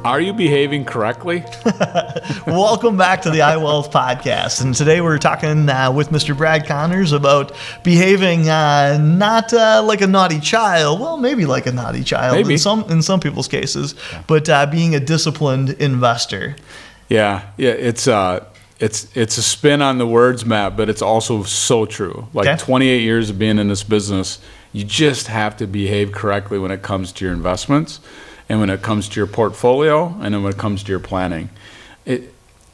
Are you behaving correctly? Welcome back to the iWealth podcast. And today we're talking with Mr. Brad Connors about behaving not like a naughty child. Well, maybe like a naughty child maybe. in some people's cases, but being a disciplined investor. Yeah. It's a spin on the words, Matt, but it's also so true. Like 28 years of being in this business, you just have to behave correctly when it comes to your investments, and when it comes to your portfolio, and then when it comes to your planning.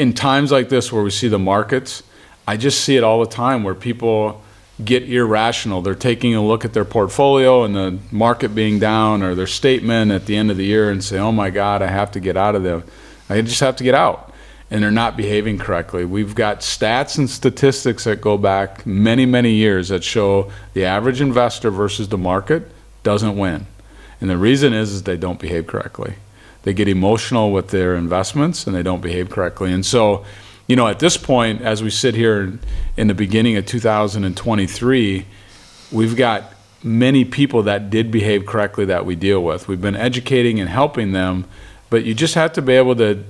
In times like this where we see the markets, I just see it all the time where people get irrational. They're taking a look at their portfolio and the market being down, or their statement at the end of the year, and say, oh my God, I have to get out of them. I just have to get out. And they're not behaving correctly. We've got stats and statistics that go back many, many years that show the average investor versus the market doesn't win. And the reason is they don't behave correctly. They get emotional with their investments and they don't behave correctly. And so, at this point, as we sit here in the beginning of 2023, we've got many people that did behave correctly that we deal with. We've been educating and helping them, but you just have to be able to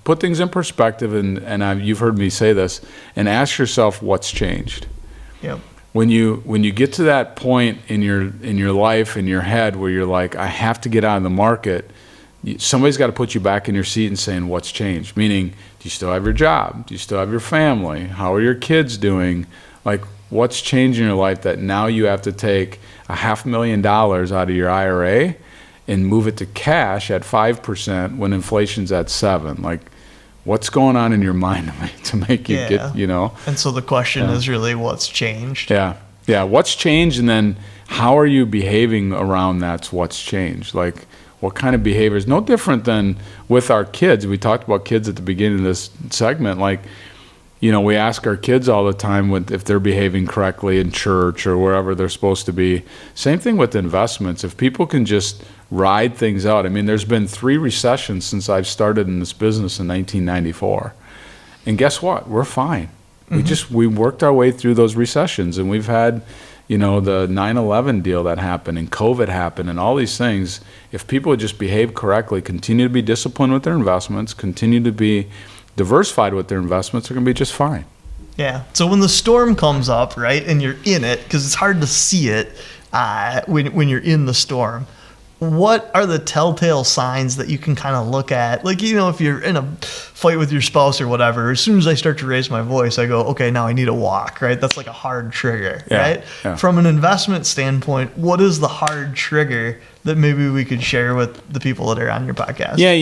put things in perspective, and you've heard me say this, and ask yourself what's changed. Yep. When you get to that point in your life, in your head, where you're like, I have to get out of the market, somebody's got to put you back in your seat and saying, what's changed? Meaning, do you still have your job? Do you still have your family? How are your kids doing? Like, what's changed in your life that now you have to take $500,000 out of your IRA and move it to cash at 5% when inflation's at 7%? Like, what's going on in your mind to make you get, And so the question is really what's changed. Yeah. What's changed, and then how are you behaving around that's what's changed? Like, what kind of behaviors? No different than with our kids. We talked about kids at the beginning of this segment. Like, we ask our kids all the time if they're behaving correctly in church or wherever they're supposed to be. Same thing with investments. If people can just ride things out. I mean, there's been 3 recessions since I've started in this business in 1994. And guess what? We're fine. Mm-hmm. We worked our way through those recessions, and we've had, the 9/11 deal that happened, and COVID happened, and all these things. If people would just behave correctly, continue to be disciplined with their investments, continue to be diversified with their investments, they're going to be just fine. Yeah. So when the storm comes up, right, and you're in it, because it's hard to see it when you're in the storm, what are the telltale signs that you can kind of look at? Like, if you're in a fight with your spouse or whatever, as soon as I start to raise my voice, I go, okay, now I need a walk, right? That's like a hard trigger, right? Yeah. From an investment standpoint, what is the hard trigger that maybe we could share with the people that are on your podcast? Yeah,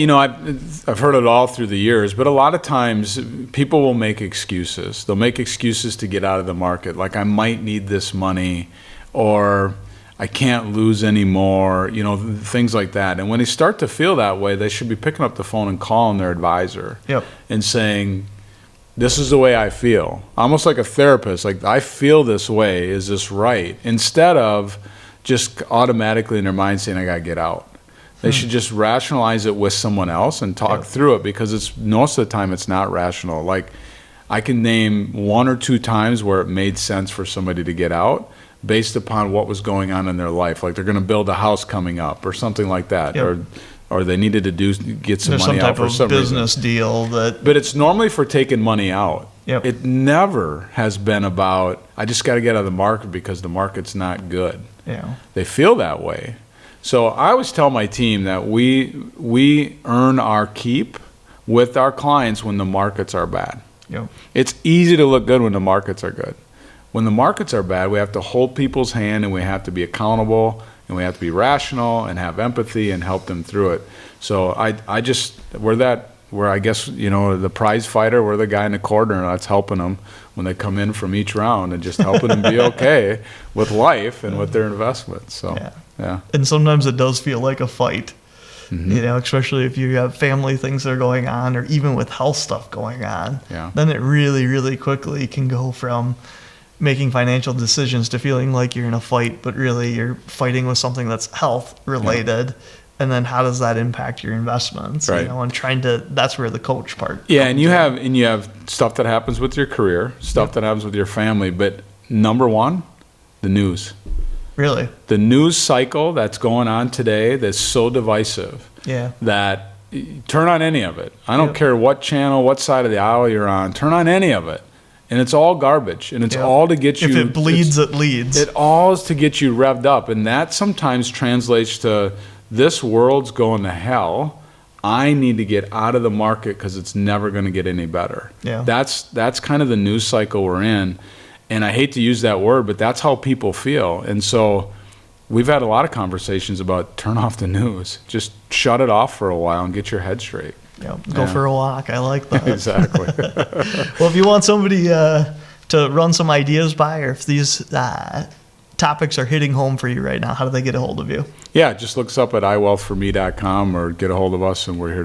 I've heard it all through the years, but a lot of times people will make excuses. They'll make excuses to get out of the market. Like, I might need this money, or I can't lose anymore, things like that. And when they start to feel that way, they should be picking up the phone and calling their advisor and saying, this is the way I feel. Almost like a therapist, like, I feel this way, is this right? Instead of just automatically in their mind saying, I got to get out. They should just rationalize it with someone else and talk through it, because most of the time it's not rational. Like, I can name 1 or 2 times where it made sense for somebody to get out based upon what was going on in their life. Like, they're going to build a house coming up or something like that, or they needed to get some money out for some business reason. Deal But it's normally for taking money out. Yep. It never has been about, I just got to get out of the market because the market's not good. Yeah. They feel that way. So I always tell my team that we earn our keep with our clients when the markets are bad. Yep. It's easy to look good when the markets are good. When the markets are bad, we have to hold people's hand, and we have to be accountable, and we have to be rational and have empathy and help them through it. So we're I guess, the prize fighter, we're the guy in the corner that's helping them when they come in from each round, and just helping them be okay with life and with their investments. So, yeah. And sometimes it does feel like a fight, Mm-hmm. Especially if you have family things that are going on, or even with health stuff going on. Yeah. Then it really, really quickly can go from making financial decisions to feeling like you're in a fight, but really you're fighting with something that's health related. Yeah. And then how does that impact your investments? Right. And that's where the coach part. Yeah. And you have stuff that happens with your career, stuff that happens with your family, but number one, the news. Really? The news cycle that's going on today that's so divisive. Yeah. That turn on any of it. I don't Yep. care what channel, what side of the aisle you're on. Turn on any of it. And it's all garbage. And it's Yep. all to get you. If it bleeds, it leads. It all is to get you revved up. And that sometimes translates to this world's going to hell. I need to get out of the market because it's never going to get any better. Yeah. That's kind of the news cycle we're in. And I hate to use that word, but that's how people feel. And so we've had a lot of conversations about turn off the news. Just shut it off for a while and get your head straight. Go for a walk. I like that. Exactly. Well, if you want somebody to run some ideas by, or if these topics are hitting home for you right now, how do they get a hold of you? Yeah, just look us up at iWealthforme.com or get a hold of us, and we're here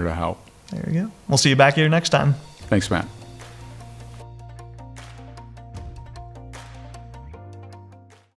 to help. There you go. We'll see you back here next time. Thanks, Matt.